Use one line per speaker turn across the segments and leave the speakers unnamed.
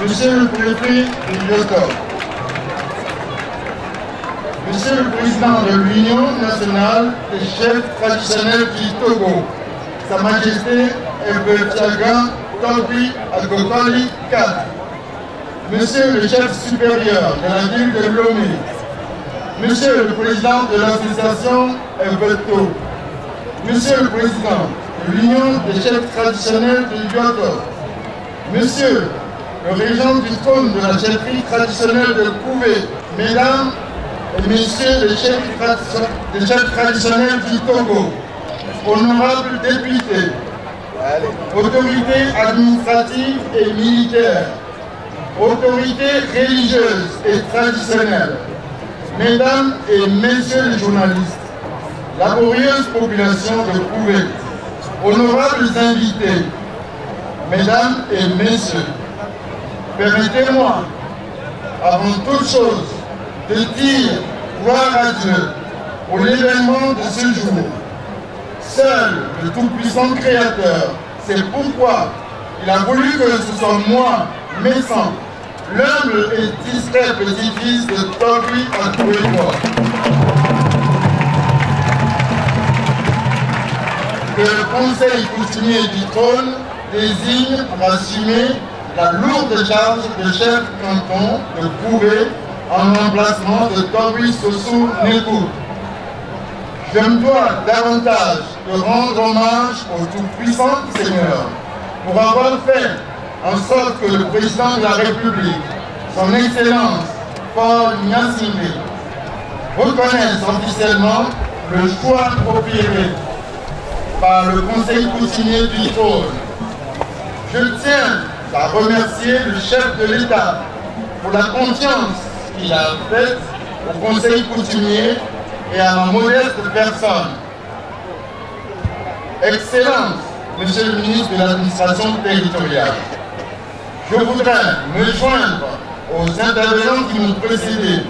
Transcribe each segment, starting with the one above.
Monsieur le préfet du Lyoto, Monsieur le président de l'Union nationale des chefs traditionnels du Togo, Sa Majesté Ebetiaga Togbi Agokoli IV, Monsieur le chef supérieur de la ville de Lomé, Monsieur le président de l'association Ebeto, Monsieur le président de l'Union des chefs traditionnels du Lyoto, Monsieur le régent du trône de la chefferie traditionnelle de Kouvé, Mesdames et Messieurs les chefs traditionnels du Togo, honorables députés, autorités administratives et militaires, autorités religieuses et traditionnelles, Mesdames et Messieurs les journalistes, laborieuse population de Kouvé, honorables invités, Mesdames et Messieurs, permettez-moi, avant toute chose, de dire gloire à Dieu pour l'événement de ce jour. Seul le Tout-Puissant Créateur, c'est pourquoi il a voulu que ce soit moi, Messan, l'humble et discret petit-fils de Togbi Agokoli, que le Conseil coutumier du trône désigne pour assumer la lourde charge de chef canton de Kouvé en remplacement de Togbi Sossou Nkout. Je me dois davantage de rendre hommage au tout-puissant Seigneur pour avoir fait en sorte que le président de la République, son Excellence Paul Gnassingbé, reconnaisse officiellement le choix opéré par le Conseil coutumier du trône. Je tiens à remercier le chef de l'État pour la confiance qu'il a faite au Conseil coutumier et à ma modeste personne. Excellence, Monsieur le ministre de l'Administration territoriale, je voudrais me joindre aux intervenants qui m'ont précédé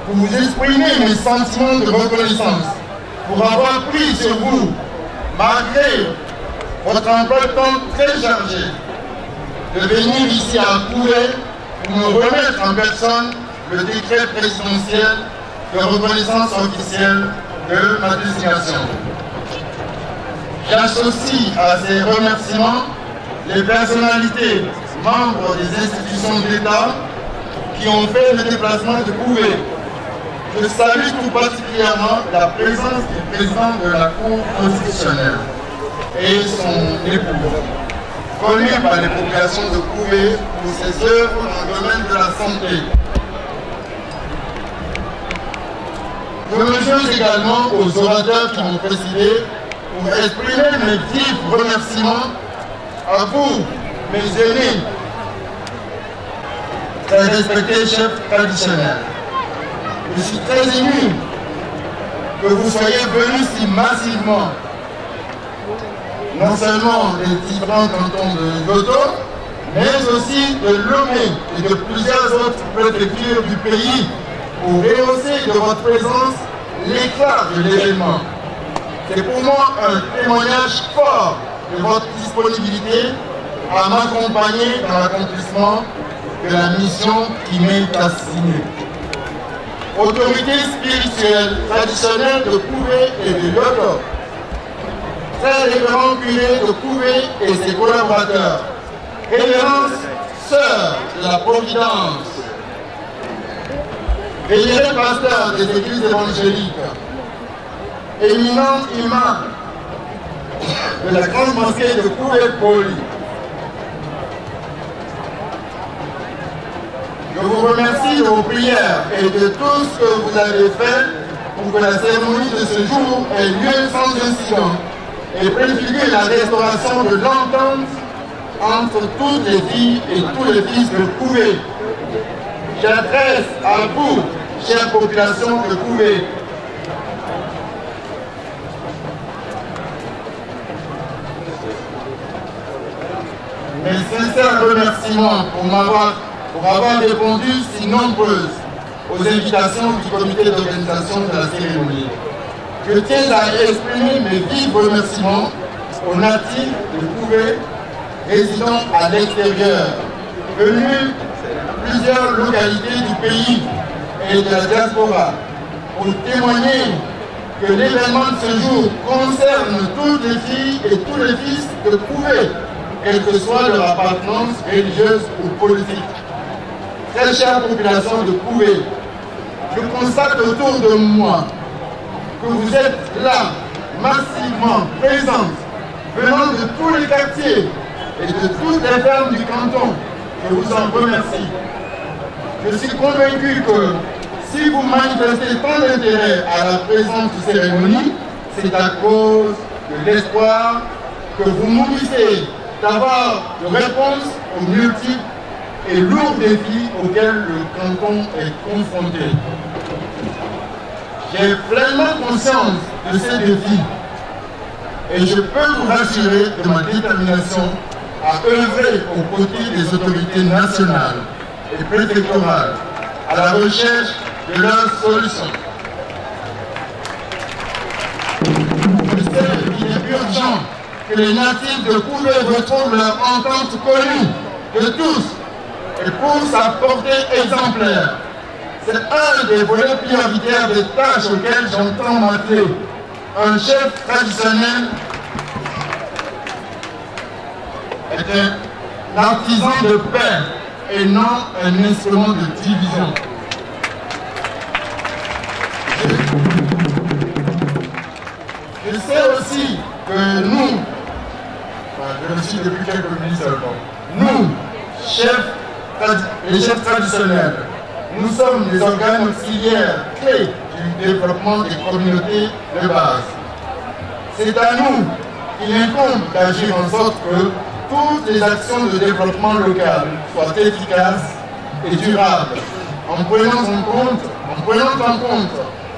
pour vous exprimer mes sentiments de reconnaissance pour avoir pris sur vous, malgré votre emploi de temps très chargé, de venir ici à Kouvé pour me remettre en personne le décret présidentiel de reconnaissance officielle de ma désignation. J'associe à ces remerciements les personnalités, membres des institutions de l'État qui ont fait le déplacement de Kouvé. Je salue tout particulièrement la présence du président de la Cour constitutionnelle et son épouse, connu par les populations de Kouvé pour ses œuvres dans le domaine de la santé. Je me joins également aux orateurs qui m'ont précédé pour exprimer mes vifs remerciements à vous, mes aînés, très respectés chefs traditionnels. Je suis très ému que vous soyez venus si massivement, non seulement des différents cantons de Lyoto, mais aussi de Lomé et de plusieurs autres préfectures du pays, pour rehausser de votre présence l'éclat de l'événement. C'est pour moi un témoignage fort de votre disponibilité à m'accompagner dans l'accomplissement de la mission qui m'est assignée. Autorité spirituelle traditionnelle de Kouvé et de Lyoto, très révérend curé de Kouvé et ses collaborateurs, révérence sœur de la Providence, vénéré pasteur des églises évangéliques, éminent imam de la grande mosquée de Kouvé-Poli. Je vous remercie de vos prières et de tout ce que vous avez fait pour que la cérémonie de ce jour ait lieu sans incident et préfigure la restauration de l'entente entre toutes les filles et tous les fils de Kouvé. J'adresse à vous, chère population de Kouvé, mes sincères remerciements pour avoir répondu si nombreuses aux invitations du comité d'organisation de la cérémonie. Je tiens à exprimer mes vifs remerciements aux natifs de Kouvé résidant à l'extérieur, venus plusieurs localités du pays et de la diaspora pour témoigner que l'événement de ce jour concerne toutes les filles et tous les fils de Couvé, quelle que soit leur appartenance religieuse ou politique. Très chère population de Couvé, je constate autour de moi que vous êtes là, massivement présentes, venant de tous les quartiers et de toutes les fermes du canton. Je vous en remercie. Je suis convaincu que si vous manifestez tant d'intérêt à la présente cérémonie, c'est à cause de l'espoir que vous nourrissez d'avoir de réponses aux multiples et lourds défis auxquels le canton est confronté. J'ai pleinement conscience de ces défis et je peux vous rassurer de ma détermination à œuvrer aux côtés des autorités nationales et préfectorales à la recherche de leurs solutions. Je sais qu'il est urgent que les natifs de Couvé retrouvent leur entente connue de tous et pour sa portée exemplaire. C'est un des volets prioritaires des tâches auxquelles j'entends m'atteler. Un chef traditionnel est un artisan de paix et non un instrument de division. Je sais aussi que nous, je le suis depuis quelques minutes seulement, nous, les chefs traditionnels, nous sommes les organes auxiliaires clés du développement des communautés de base. C'est à nous qu'il incombe d'agir en sorte que toutes les actions de développement local soient efficaces et durables, en prenant en compte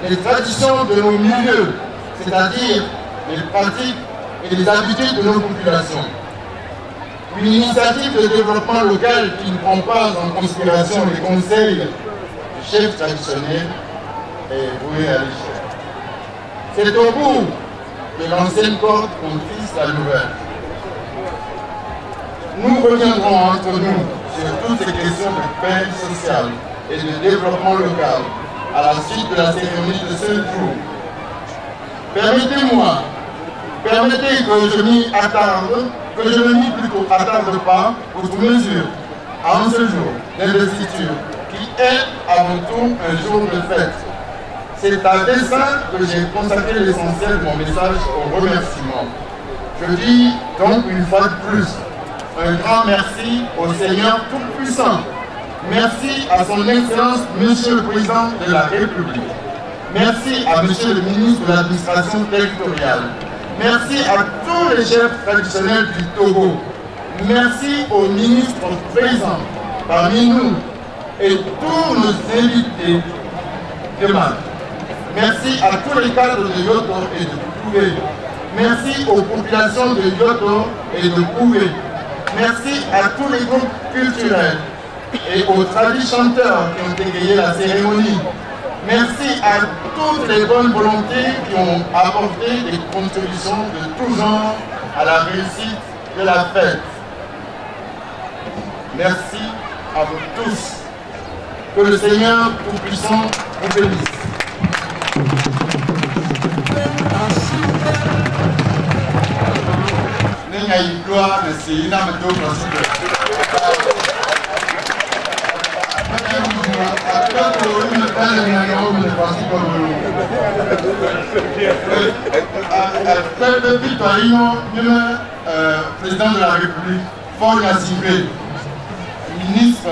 les traditions de nos milieux, c'est-à-dire les pratiques et les habitudes de nos populations. Une initiative de développement local qui ne prend pas en considération les conseils du chef traditionnel est vouée à l'échec. C'est au bout de l'ancienne corde qu'on tisse la nouvelle. Nous reviendrons entre nous sur toutes ces questions de paix sociale et de développement local à la suite de la cérémonie de ce jour. Permettez que je m'y attarde, que je ne m'y plutôt attarde pas pour mesure à un seul jour d'investiture qui est à mon tour un jour de fête. C'est à dessein que j'ai consacré l'essentiel de mon message au remerciement. Je dis donc une fois de plus un grand merci au Seigneur Tout-Puissant. Merci à son Excellence, Monsieur le Président de la République. Merci à Monsieur le Ministre de l'Administration territoriale. Merci à tous les chefs traditionnels du Togo. Merci aux ministres présents parmi nous et tous nos invités de marque. Merci à tous les cadres de Yoto et de Couvé. Merci aux populations de Yoto et de Couvé. Merci à tous les groupes culturels et aux tradichanteurs qui ont égayé la cérémonie. Merci à toutes les bonnes volontés qui ont apporté des contributions de tous genres à la réussite de la fête. Merci à vous tous. Que le Seigneur Tout-Puissant vous bénisse. Président de la République, Paul Nassibé, ministre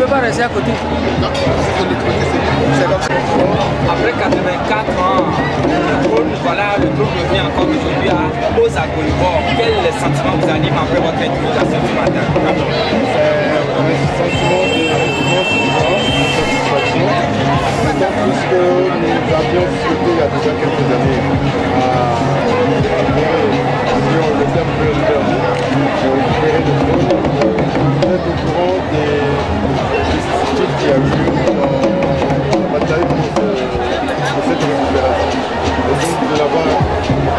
pas rester à côté. Non, c'est comme ça. Après 84 ans, le trône revient encore aujourd'hui à Osakolibor. Quel est le sentiment que vous anime après votre introduction du matin?
C'est un sentiment de satisfaction, d'autant plus que nous avions souhaité il y a déjà quelques années à le terme de récupérer le trône. Vous êtes au courant des vicissitudes qu'il y a eu dans la bataille de cette récupération. Et donc de l'avoir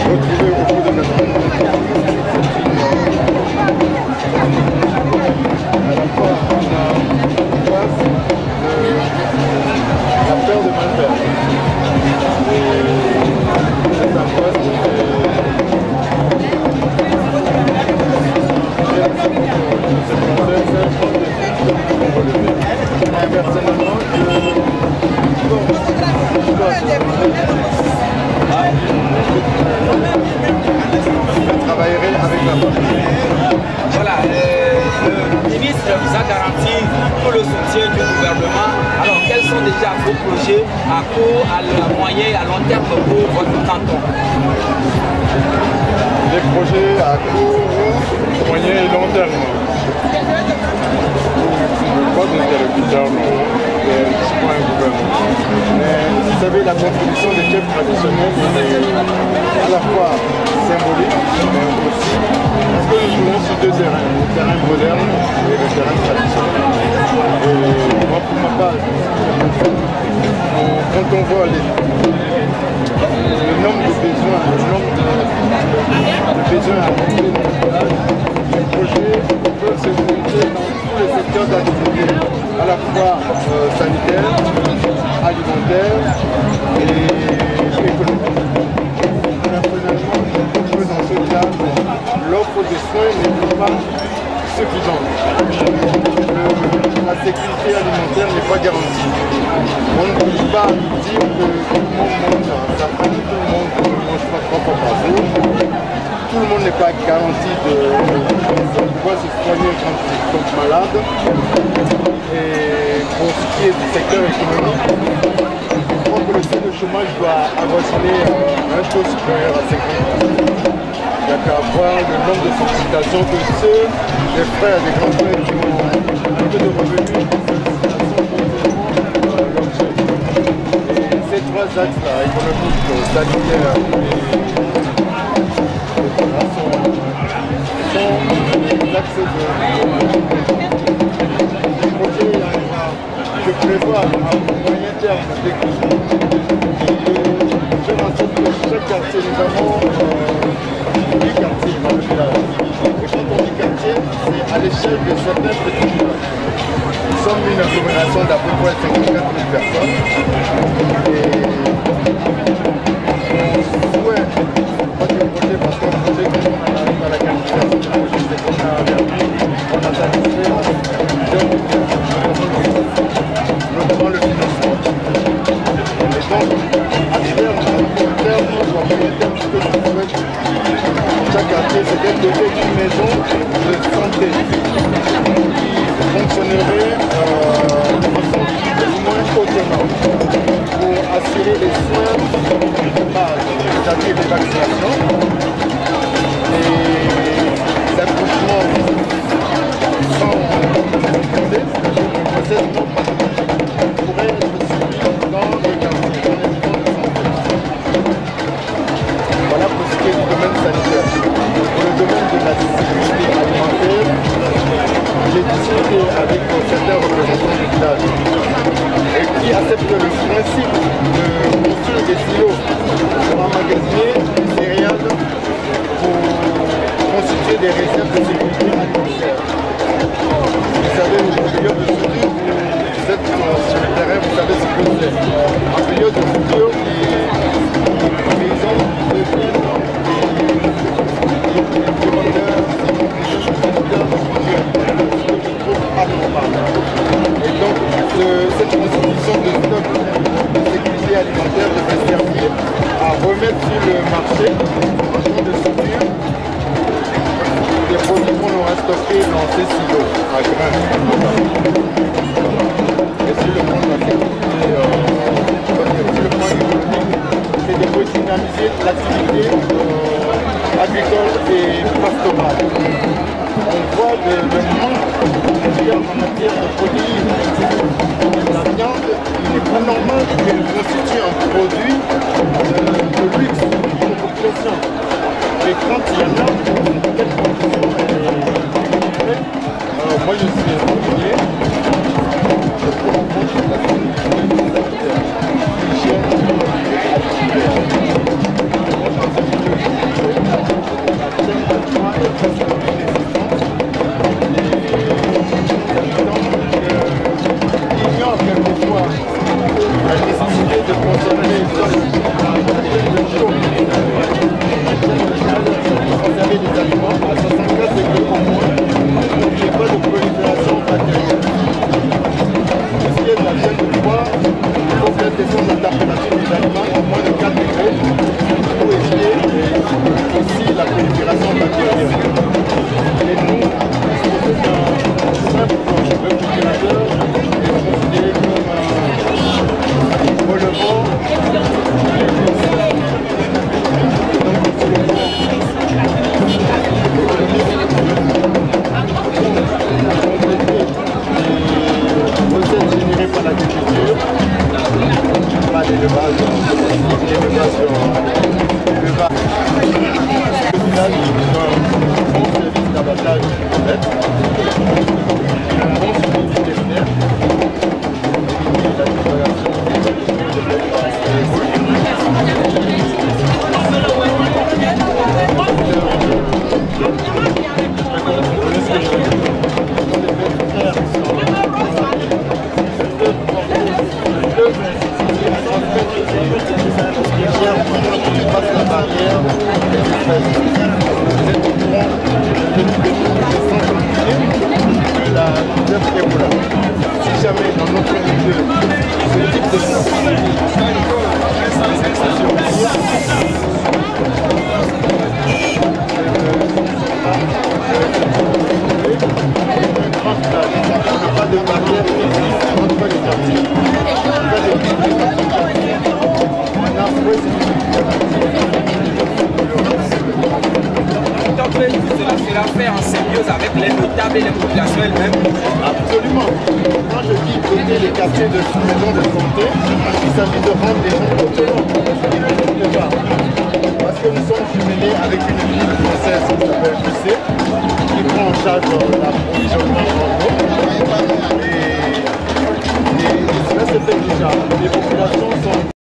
retrouvé au bout de notre vie, c'est une
garantir tout le soutien du gouvernement. Alors, quels sont déjà vos projets à court, à moyen et à long terme pour votre canton?
Les projets à court, moyen et long terme. Pas d'interlocuteur, non. C'est pas un gouvernement. Mais vous savez, la contribution des chefs traditionnels est à la fois symbolique, mais aussi parce que nous jouons sur deux terrains, le terrain moderne et le terrain traditionnel. Et moi, pour ma part, quand on voit le nombre de besoins, à remplir dans le village, les projets peuvent se monter dans tous les secteurs d'activité, à la fois sanitaire, alimentaire et économique. Personnellement, je trouve que dans ce cadre, l'offre de soins n'est pas suffisante. La sécurité alimentaire n'est pas garantie. On ne peut pas dire que tout le monde mange sa faim, tout le monde ne mange pas 3 fois par jour. Tout le monde n'est pas garanti de pouvoir se soigner quand il tombe malade. Et pour ce qui est du secteur économique, je crois que le taux de chômage doit avoisiner un taux supérieur à 50%. Il n'y a qu'à voir le nombre de sollicitations que ceux des frères et des grands frères qui ont un peu de revenus et ces 3 axes-là, économiques, sanitaires sont des axes de projet. Je prévois à moyen terme de faire en sorte que chaque quartier, nous avons 8 quartiers dans le village. Et quand on dit quartier, c'est à l'échelle de certains petits villages. Nous sommes une agglomération d'à peu près 54 000 personnes. Et on souhaite, pas du projet, parce qu'un projet, quand on arrive à la qualification du projet, c'est qu'on a permis, on a satisfait notamment le financement. Et donc, à terme, ou à moyen terme, ce que je souhaite pour chaque quartier, c'est d'être doté d'une maison de santé qui fonctionnerait de façon plus ou moins autonome pour assurer les soins de base, c'est-à-dire les vaccinations, les accouchements sans difficulté, pourrait être suivi dans les quartiers, dans les maisons de santé. Voilà pour ce qui est du domaine sanitaire. Pour le domaine de la sécurité alimentaire, j'ai discuté avec certains représentants du village et qui acceptent le principe de construire des silos pour emmagasiner des céréales pour constituer des réserves de sécurité alimentaire. Vous savez, une période de soudure, vous êtes sur le terrain, vous savez ce que c'est. En période de soudure, les paysans deviennent et donc cette constitution de stock de sécurité alimentaire devrait servir à remettre sur le marché en temps de soudure des produits qu'on aura stockés dans ces silos à grains. Et sur le plan de la sécurité, sur le plan économique, c'est de redynamiser l'activité agricole et pastorale. On voit le manque en matière de protéines. La viande, il n'est pas normal qu'elle constitue un produit de luxe pour la population. Et quand il y en a, quelle condition elle est. Moi je suis immobilier, je prends en compte la sécurité sanitaire, l'hygiène alimentaire. Quelquefois la nécessité de consommer conserver des aliments à 64 degrés au moins pour qu'il n'y ait pas de prolifération bactérienne. Pour ce qui est de la chaîne de froid, il faut faire descendre la température des aliments à moins de 4 degrés pour éviter aussi la prolifération bactérienne. Et nous, c'est un simple barrières qui existent entre les quartiers.
Donc, cela fait en symbiose avec les notables et les populations elles-mêmes.
Absolument. Quand je dis doter les quartiers de maisons de santé, il s'agit de rendre les gens autonomes. Parce que nous sommes jumelés avec une ville française qui s'appelle JC, qui prend en charge l'approvisionnement en eau. Et cela se fait déjà. Les populations sont